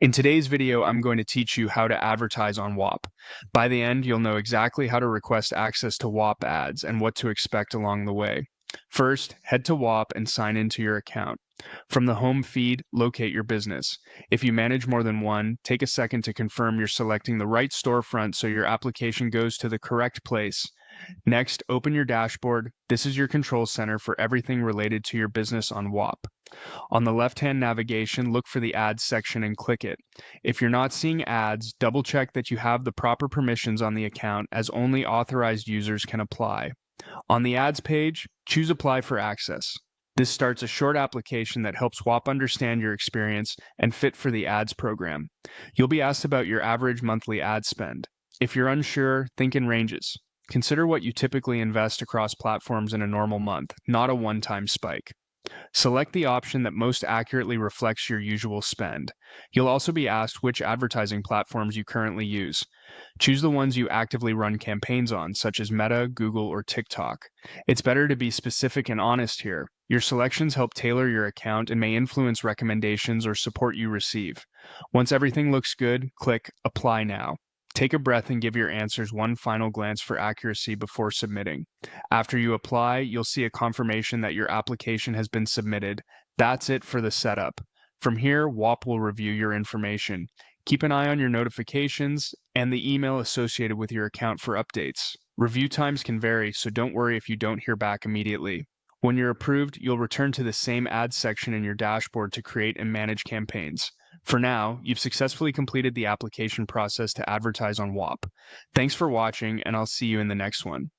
In today's video, I'm going to teach you how to advertise on Whop. By the end, you'll know exactly how to request access to Whop ads and what to expect along the way. First, head to Whop and sign into your account. From the home feed, locate your business. If you manage more than one, take a second to confirm you're selecting the right storefront so your application goes to the correct place. Next, open your dashboard. This is your control center for everything related to your business on Whop. On the left-hand navigation, look for the ads section and click it. If you're not seeing ads, double check that you have the proper permissions on the account, as only authorized users can apply. On the ads page, choose Apply for Access. This starts a short application that helps Whop understand your experience and fit for the ads program. You'll be asked about your average monthly ad spend. If you're unsure, think in ranges. Consider what you typically invest across platforms in a normal month, not a one-time spike. Select the option that most accurately reflects your usual spend. You'll also be asked which advertising platforms you currently use. Choose the ones you actively run campaigns on, such as Meta, Google, or TikTok. It's better to be specific and honest here. Your selections help tailor your account and may influence recommendations or support you receive. Once everything looks good, click Apply Now. Take a breath and give your answers one final glance for accuracy before submitting. After you apply, you'll see a confirmation that your application has been submitted. That's it for the setup. From here, Whop will review your information. Keep an eye on your notifications and the email associated with your account for updates. Review times can vary, so don't worry if you don't hear back immediately. When you're approved, you'll return to the same ads section in your dashboard to create and manage campaigns. For now, you've successfully completed the application process to advertise on Whop. Thanks for watching, and I'll see you in the next one.